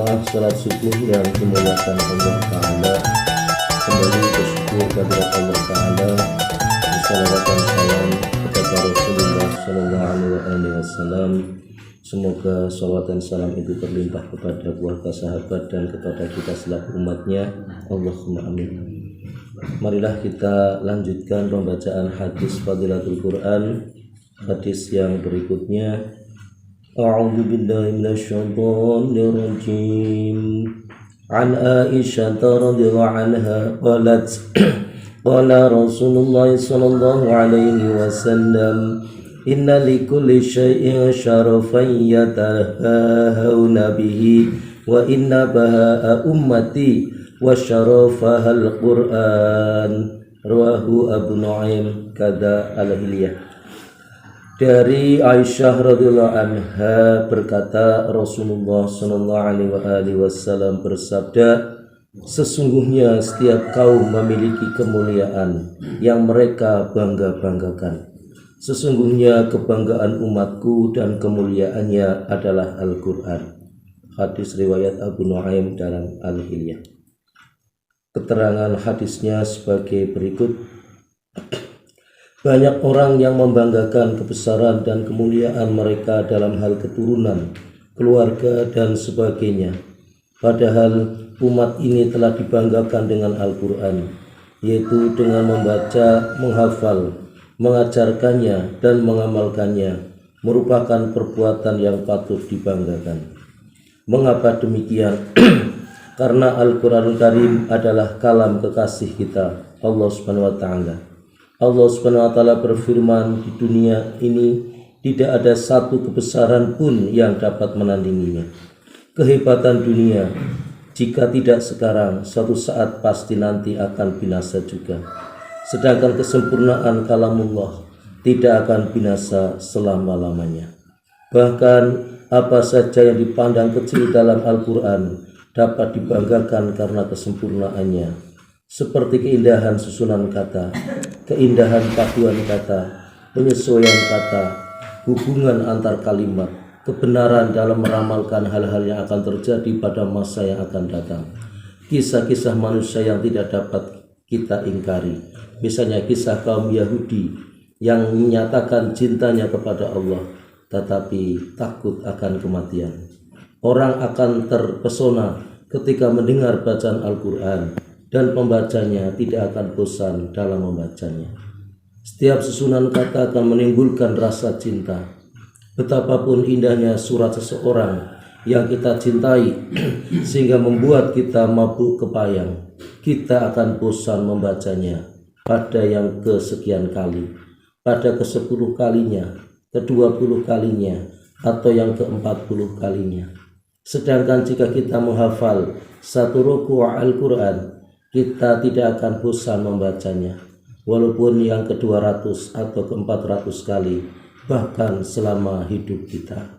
Jamaah salat subuh yang dimuliakan Allah Ta'ala, kembali bersyukur kehadirat Allah Ta'ala, salawat dan salam kepada Rasulullah SAW. Semoga salawat dan salam itu terlimpah kepada keluarga, sahabat, dan kepada kita selaku umatnya. Allahumma amin. Marilah kita lanjutkan pembacaan hadis Fadilatul Quran. Hadis yang berikutnya, A'udzu billahi minasyaitonir rajim. An Aisyah radhiyallahu anha qalat qala Rasulullah sallallahu alaihi wasallam, inna likulli syai'in syarafan yatahawna bihi wa inna baha'a ummati wa syarafaha al-Qur'an. Rawahu Abu Nu'aim kada al-Hilyah. Dari Aisyah radhiyallahu anha berkata, Rasulullah sallallahu alaihi wasallam bersabda, sesungguhnya setiap kaum memiliki kemuliaan yang mereka bangga-banggakan. Sesungguhnya kebanggaan umatku dan kemuliaannya adalah Al-Quran. Hadis riwayat Abu Nu'aim dalam Al-Hilyah. Keterangan hadisnya sebagai berikut. Banyak orang yang membanggakan kebesaran dan kemuliaan mereka dalam hal keturunan, keluarga, dan sebagainya. Padahal umat ini telah dibanggakan dengan Al-Quran, yaitu dengan membaca, menghafal, mengajarkannya, dan mengamalkannya, merupakan perbuatan yang patut dibanggakan. Mengapa demikian? Karena Al-Quranul Karim adalah kalam kekasih kita, Allah Subhanahu wa Ta'ala. Allah Subhanahu wa Ta'ala berfirman, di dunia ini tidak ada satu kebesaran pun yang dapat menandinginya. Kehebatan dunia, jika tidak sekarang, suatu saat pasti nanti akan binasa juga. Sedangkan kesempurnaan kalamullah tidak akan binasa selama-lamanya. Bahkan apa saja yang dipandang kecil dalam Al-Quran dapat dibanggakan karena kesempurnaannya. Seperti keindahan susunan kata, keindahan paduan kata, penyesuaian kata, hubungan antar kalimat, kebenaran dalam meramalkan hal-hal yang akan terjadi pada masa yang akan datang, kisah-kisah manusia yang tidak dapat kita ingkari, misalnya kisah kaum Yahudi yang menyatakan cintanya kepada Allah tetapi takut akan kematian. Orang akan terpesona ketika mendengar bacaan Al-Quran, dan pembacanya tidak akan bosan dalam membacanya. Setiap susunan kata akan menimbulkan rasa cinta. Betapapun indahnya surat seseorang yang kita cintai sehingga membuat kita mabuk kepayang, kita akan bosan membacanya pada yang kesekian kali, pada ke-10 kalinya, ke-20 kalinya, atau yang ke-40 kalinya. Sedangkan jika kita menghafal satu ruku' Al-Quran, kita tidak akan bosan membacanya, walaupun yang ke-200 atau ke-400 kali, bahkan selama hidup kita.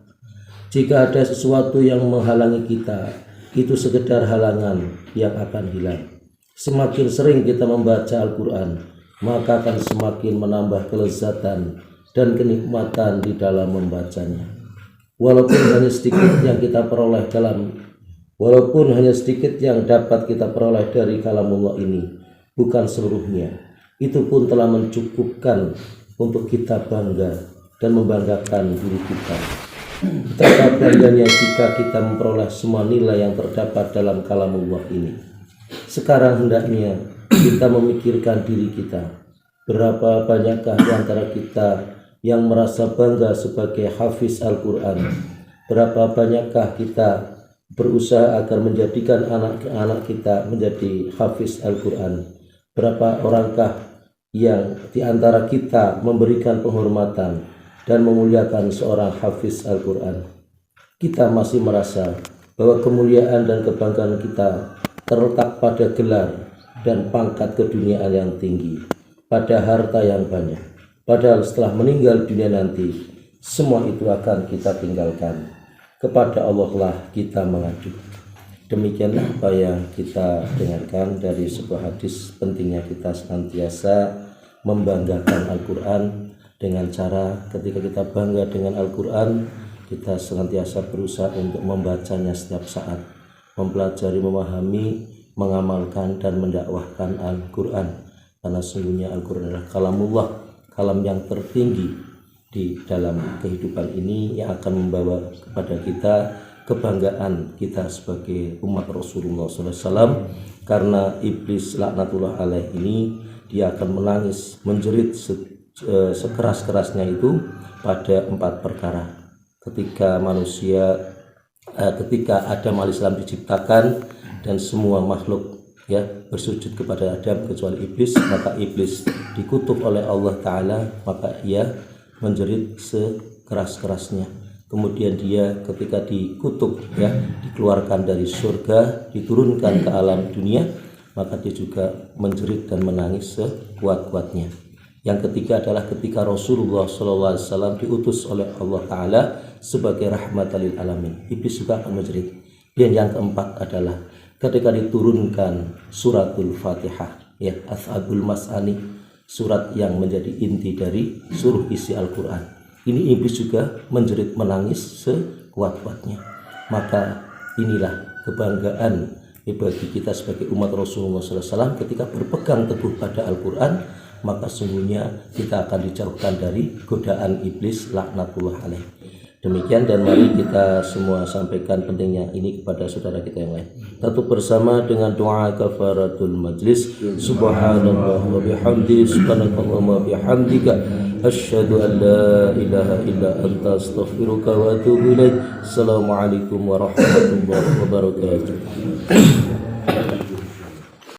Jika ada sesuatu yang menghalangi kita, itu sekedar halangan yang akan hilang. Semakin sering kita membaca Al-Quran, maka akan semakin menambah kelezatan dan kenikmatan di dalam membacanya. Walaupun hanya sedikit yang dapat kita peroleh dari kalamullah ini, bukan seluruhnya, itu pun telah mencukupkan untuk kita bangga dan membanggakan diri kita. Betapa bangganya jika kita memperoleh semua nilai yang terdapat dalam kalamullah ini. Sekarang hendaknya kita memikirkan diri kita. Berapa banyakkah di antara kita yang merasa bangga sebagai hafiz Al-Quran? Berapa banyakkah kita berusaha agar menjadikan anak-anak kita menjadi hafiz Al-Quran? Berapa orangkah yang di antara kita memberikan penghormatan dan memuliakan seorang hafiz Al-Quran? Kita masih merasa bahwa kemuliaan dan kebanggaan kita terletak pada gelar dan pangkat keduniaan yang tinggi, pada harta yang banyak. Padahal setelah meninggal dunia nanti, semua itu akan kita tinggalkan. Kepada Allah lah kita mengadu. Demikianlah apa yang kita dengarkan dari sebuah hadis pentingnya kita senantiasa membanggakan Al-Quran dengan cara ketika kita bangga dengan Al-Quran, kita senantiasa berusaha untuk membacanya setiap saat, mempelajari, memahami, mengamalkan dan mendakwahkan Al-Quran, karena sungguhnya Al-Quran adalah kalamullah, kalam yang tertinggi di dalam kehidupan ini, yang akan membawa kepada kita kebanggaan kita sebagai umat Rasulullah SAW. Karena iblis laknatullah alaih ini, dia akan menangis, menjerit sekeras-kerasnya itu pada 4 perkara. Ketika Adam alaihissalam diciptakan dan semua makhluk bersujud kepada Adam kecuali iblis, maka iblis dikutuk oleh Allah Ta'ala, maka ia menjerit sekeras-kerasnya. Kemudian dia ketika dikutuk, dikeluarkan dari surga, diturunkan ke alam dunia, maka dia juga menjerit dan menangis sekuat-kuatnya. Yang ketiga adalah ketika Rasulullah SAW diutus oleh Allah Ta'ala sebagai rahmatan lil alamin, iblis juga akan menjerit. Dan yang keempat adalah ketika diturunkan suratul Fatihah, As'abul Mas'ani, surat yang menjadi inti dari seluruh isi Al-Quran. Ini iblis juga menjerit menangis sekuat-kuatnya. Maka inilah kebanggaan bagi kita sebagai umat Rasulullah SAW ketika berpegang teguh pada Al-Quran, maka sungguhnya kita akan dijauhkan dari godaan iblis laknatullah alaih. Demikian, dan mari kita semua sampaikan pentingnya ini kepada saudara kita yang lain. Tutup bersama dengan doa kafaratul majlis. Subhanallah wa bihamdi, subhanakallah wa bihamdika, asyhadu an la ilaha illa anta, astaghfiruka wa atubu ilaik. Assalamualaikum warahmatullahi wabarakatuh.